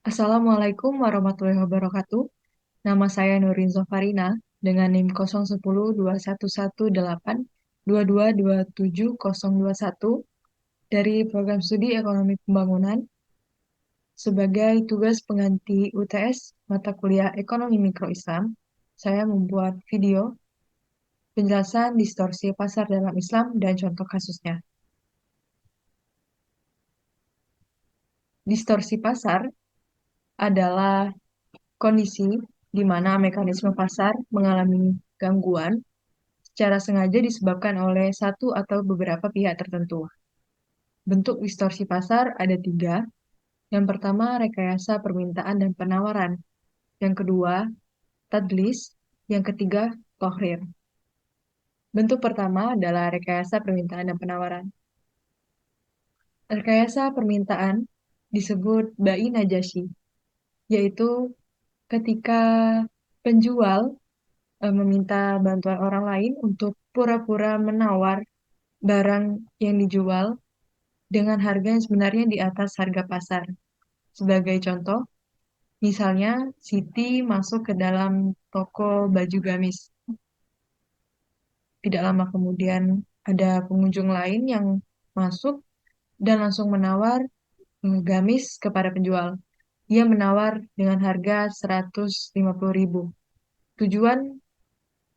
Assalamualaikum warahmatullahi wabarakatuh. Nama saya Nurin Zofarina dengan NIM 0110218822270021 dari Program Studi Ekonomi Pembangunan sebagai tugas pengganti UTS mata kuliah Ekonomi Mikro Islam. Saya membuat video penjelasan distorsi pasar dalam Islam dan contoh kasusnya. Distorsi pasar adalah kondisi di mana mekanisme pasar mengalami gangguan secara sengaja disebabkan oleh satu atau beberapa pihak tertentu. Bentuk distorsi pasar ada tiga. Yang pertama, rekayasa permintaan dan penawaran. Yang kedua, tadlis. Yang ketiga, tohrir. Bentuk pertama adalah rekayasa permintaan dan penawaran. Rekayasa permintaan disebut bai najasyi, yaitu ketika penjual meminta bantuan orang lain untuk pura-pura menawar barang yang dijual dengan harga yang sebenarnya di atas harga pasar. Sebagai contoh, misalnya Siti masuk ke dalam toko baju gamis. Tidak lama kemudian ada pengunjung lain yang masuk dan langsung menawar gamis kepada penjual. Ia menawar dengan harga 150.000. Tujuan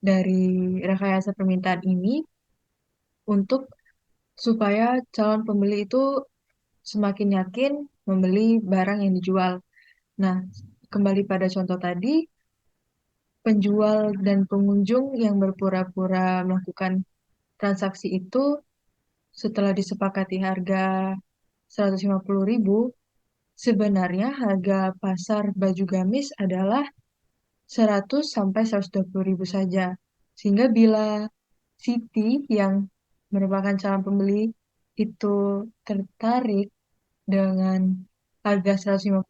dari rekayasa permintaan ini untuk supaya calon pembeli itu semakin yakin membeli barang yang dijual. Nah, kembali pada contoh tadi, penjual dan pengunjung yang berpura-pura melakukan transaksi itu setelah disepakati harga 150.000, sebenarnya harga pasar baju gamis adalah 100 sampai 120.000 saja. Sehingga bila Siti yang merupakan calon pembeli itu tertarik dengan harga 150.000,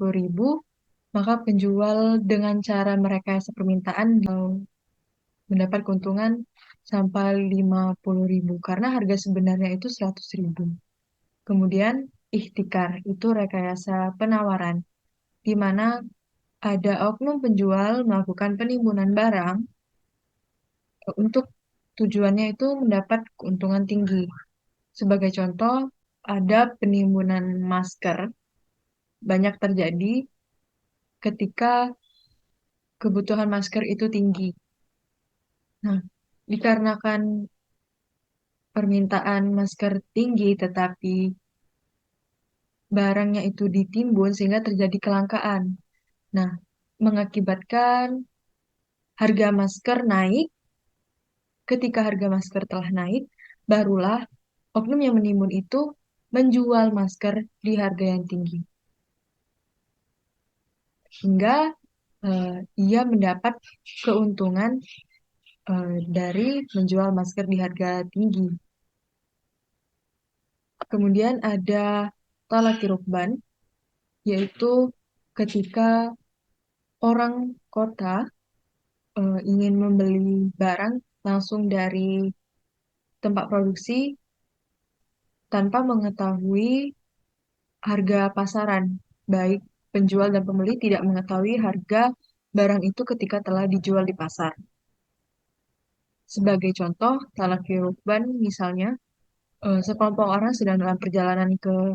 maka penjual dengan cara merekayasa permintaan mendapat keuntungan sampai 50.000 karena harga sebenarnya itu 100.000. Kemudian ihtikar itu rekayasa penawaran, di mana ada oknum penjual melakukan penimbunan barang untuk tujuannya itu mendapat keuntungan tinggi. Sebagai contoh, ada penimbunan masker banyak terjadi ketika kebutuhan masker itu tinggi. Nah, dikarenakan permintaan masker tinggi tetapi barangnya itu ditimbun sehingga terjadi kelangkaan. Nah, mengakibatkan harga masker naik. Ketika harga masker telah naik, barulah oknum yang menimbun itu menjual masker di harga yang tinggi. Hingga ia mendapat keuntungan dari menjual masker di harga tinggi. Kemudian ada talaki rukban, yaitu ketika orang kota ingin membeli barang langsung dari tempat produksi tanpa mengetahui harga pasaran, baik penjual dan pembeli tidak mengetahui harga barang itu ketika telah dijual di pasar. Sebagai contoh, talaki rukban misalnya, sekelompok orang sedang dalam perjalanan ke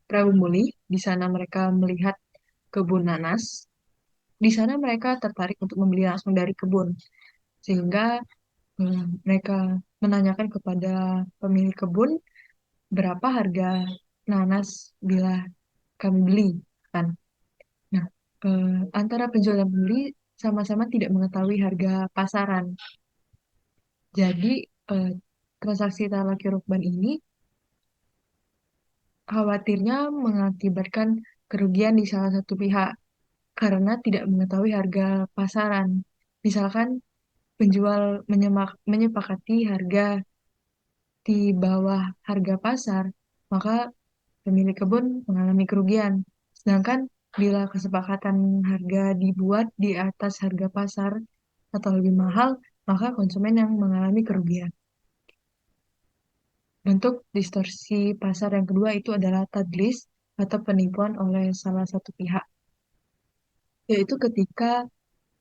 Prabumuli, di sana mereka melihat kebun nanas. Di sana mereka tertarik untuk membeli langsung dari kebun, sehingga mereka menanyakan kepada pemilik kebun berapa harga nanas bila kami beli, kan? Nah, antara penjual dan pembeli sama-sama tidak mengetahui harga pasaran. Jadi, eh, transaksi talaki rukban ini khawatirnya mengakibatkan kerugian di salah satu pihak karena tidak mengetahui harga pasaran. Misalkan penjual menyepakati harga di bawah harga pasar, maka pemilik kebun mengalami kerugian. Sedangkan bila kesepakatan harga dibuat di atas harga pasar atau lebih mahal, maka konsumen yang mengalami kerugian. Bentuk distorsi pasar yang kedua itu adalah tadlis atau penipuan oleh salah satu pihak. yaitu ketika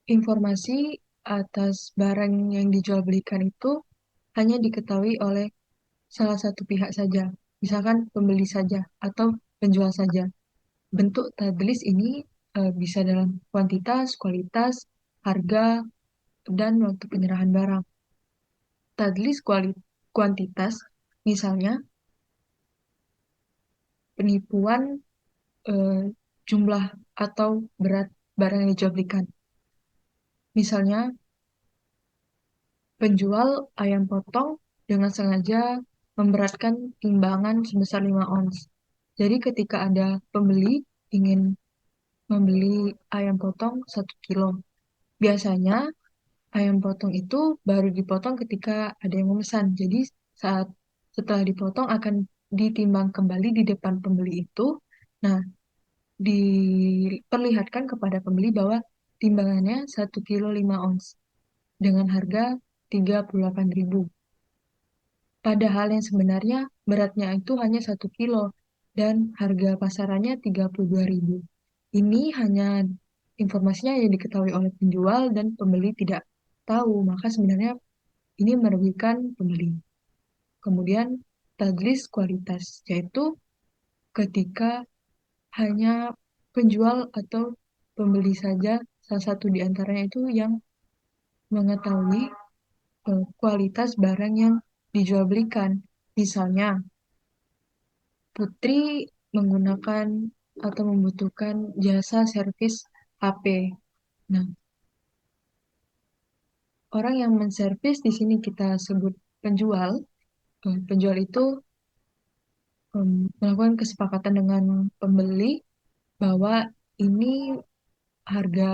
informasi atas barang yang dijual belikan itu hanya diketahui oleh salah satu pihak saja, misalkan pembeli saja atau penjual saja. Bentuk tadlis ini bisa dalam kuantitas, kualitas, harga, dan waktu penyerahan barang. Tadlis kuantitas, misalnya penipuan eh, jumlah atau berat barang yang dijual belikan. Misalnya, penjual ayam potong dengan sengaja memberatkan timbangan sebesar 5 ons. Jadi ketika ada pembeli ingin membeli ayam potong 1 kilo, biasanya ayam potong itu baru dipotong ketika ada yang memesan. Jadi saat setelah dipotong akan ditimbang kembali di depan pembeli itu. Nah, diperlihatkan kepada pembeli bahwa timbangannya 1 kilo 5 ons dengan harga 38.000. Padahal yang sebenarnya beratnya itu hanya 1 kilo dan harga pasarannya 32.000. Ini hanya informasinya yang diketahui oleh penjual dan pembeli tidak tahu, maka sebenarnya ini merugikan pembeli. Kemudian taglis kualitas, yaitu ketika hanya penjual atau pembeli saja, salah satu di antaranya itu yang mengetahui kualitas barang yang dijual belikan. Misalnya, Putri menggunakan atau membutuhkan jasa servis HP. Nah, orang yang menservis di sini kita sebut penjual. Penjual itu melakukan kesepakatan dengan pembeli bahwa ini harga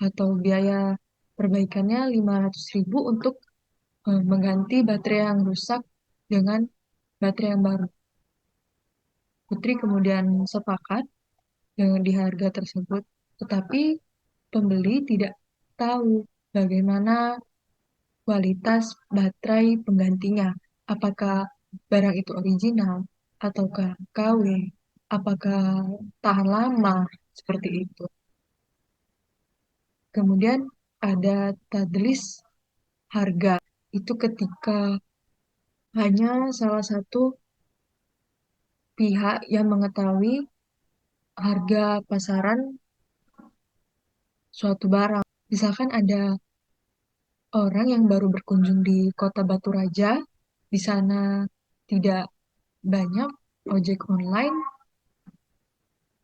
atau biaya perbaikannya 500.000 untuk mengganti baterai yang rusak dengan baterai yang baru. Putri kemudian sepakat dengan di harga tersebut, tetapi pembeli tidak tahu bagaimana kualitas baterai penggantinya. Apakah barang itu original ataukah KW, apakah tahan lama, seperti itu. Kemudian ada tadlis harga. Itu ketika hanya salah satu pihak yang mengetahui harga pasaran suatu barang. Misalkan ada orang yang baru berkunjung di Kota Batu Raja, di sana tidak banyak ojek online,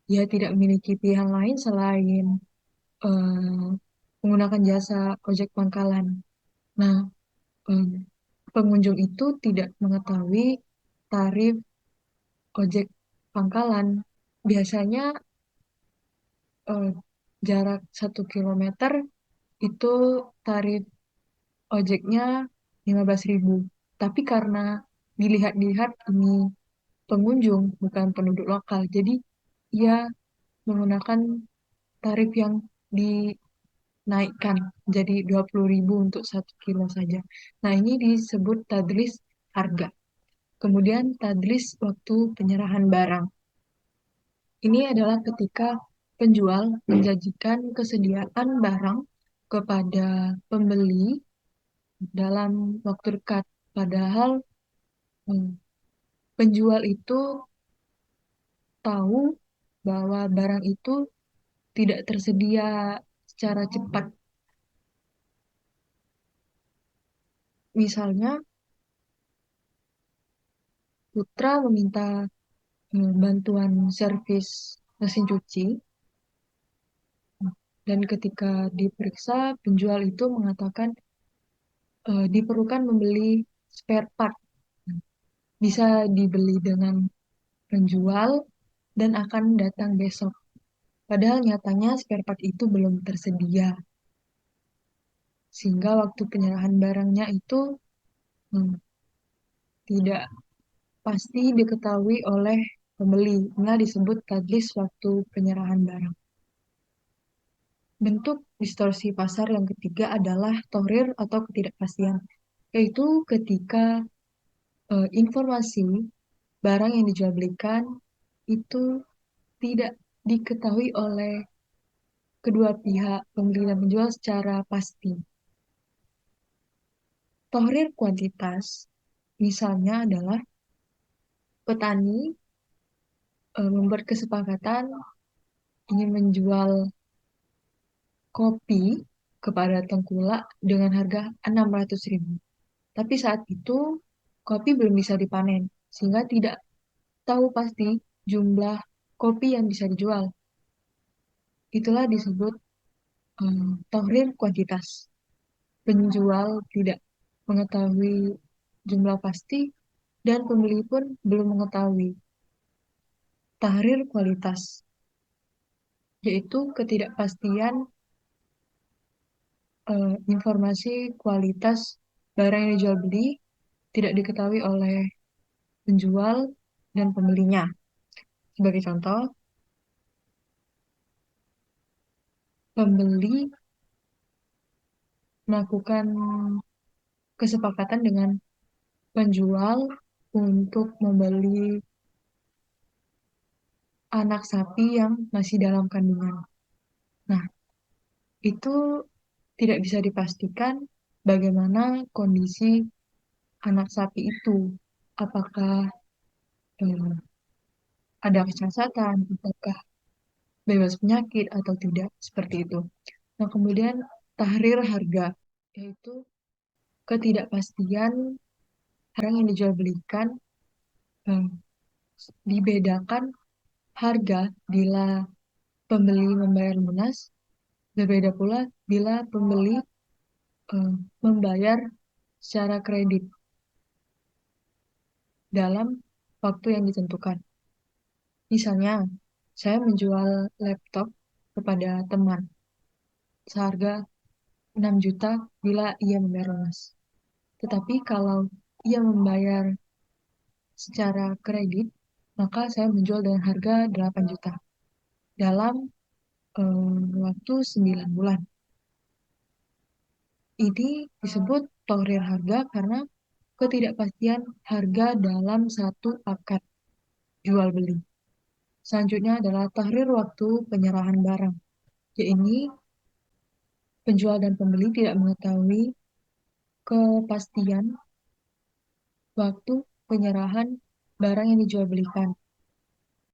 dia tidak memiliki pilihan lain selain eh, menggunakan jasa ojek pangkalan. Nah, eh, pengunjung itu tidak mengetahui tarif ojek pangkalan. Biasanya eh, jarak 1 kilometer itu tarif ojeknya 15.000. Tapi karena dilihat-lihat ini pengunjung bukan penduduk lokal, jadi ia menggunakan tarif yang dinaikkan jadi 20.000 untuk 1 kilo saja. Nah, ini disebut tadlis harga. Kemudian tadlis waktu penyerahan barang. Ini adalah ketika penjual menjanjikan kesediaan barang kepada pembeli dalam waktu dekat. Padahal hmm, penjual itu tahu bahwa barang itu tidak tersedia secara cepat. Misalnya, Putra meminta bantuan servis mesin cuci, dan ketika diperiksa, penjual itu mengatakan diperlukan membeli spare part. Bisa dibeli dengan penjual dan akan datang besok. Padahal nyatanya spare part itu belum tersedia. Sehingga waktu penyerahan barangnya itu hmm, tidak pasti diketahui oleh pembeli. Inilah disebut tadlis waktu penyerahan barang. Bentuk distorsi pasar yang ketiga adalah torir atau ketidakpastian, yaitu ketika informasi barang yang dijual belikan itu tidak diketahui oleh kedua pihak pembeli dan penjual secara pasti. Tohrir kuantitas misalnya adalah petani membuat kesepakatan ingin menjual kopi kepada tengkulak dengan harga 600.000. Tapi saat itu kopi belum bisa dipanen, sehingga tidak tahu pasti jumlah kopi yang bisa dijual. Itulah disebut tohrir kuantitas. Penjual tidak mengetahui jumlah pasti dan pembeli pun belum mengetahui. Tahrir kualitas, yaitu ketidakpastian informasi kualitas barang yang dijual beli tidak diketahui oleh penjual dan pembelinya. Sebagai contoh, pembeli melakukan kesepakatan dengan penjual untuk membeli anak sapi yang masih dalam kandungan. Nah, itu tidak bisa dipastikan bagaimana kondisi anak sapi itu. Apakah eh, ada kecacatan, apakah bebas penyakit atau tidak, seperti itu. Nah, kemudian tahrir harga, yaitu ketidakpastian barang yang dijual belikan, eh, dibedakan harga bila pembeli membayar lunas, berbeda pula bila pembeli eh, membayar secara kredit dalam waktu yang ditentukan. Misalnya, saya menjual laptop kepada teman seharga 6 juta bila ia membayar lunas. Tetapi kalau ia membayar secara kredit, maka saya menjual dengan harga 8 juta dalam waktu 9 bulan. Ini disebut tohrir harga karena ketidakpastian harga dalam satu akad jual beli. Selanjutnya adalah tahrir waktu penyerahan barang. Yaitu penjual dan pembeli tidak mengetahui kepastian waktu penyerahan barang yang dijual belikan.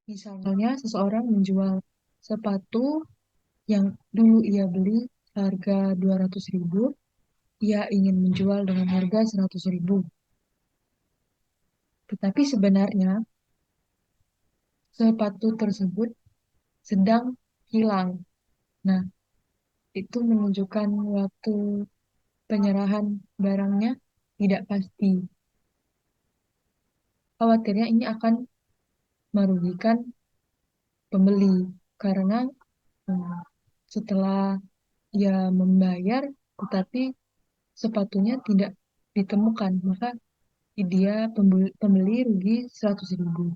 Misalnya seseorang menjual sepatu yang dulu ia beli harga 200.000, ia ingin menjual dengan harga 100.000. Tetapi sebenarnya sepatu tersebut sedang hilang. Nah, itu menunjukkan waktu penyerahan barangnya tidak pasti. Khawatirnya ini akan merugikan pembeli karena hmm, setelah ia membayar tetapi sepatunya tidak ditemukan, maka dia pembeli rugi 100.000.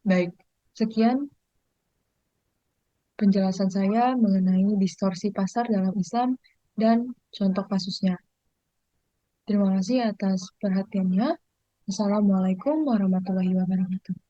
Baik, sekian penjelasan saya mengenai distorsi pasar dalam Islam dan contoh kasusnya. Terima kasih atas perhatiannya. Assalamualaikum warahmatullahi wabarakatuh.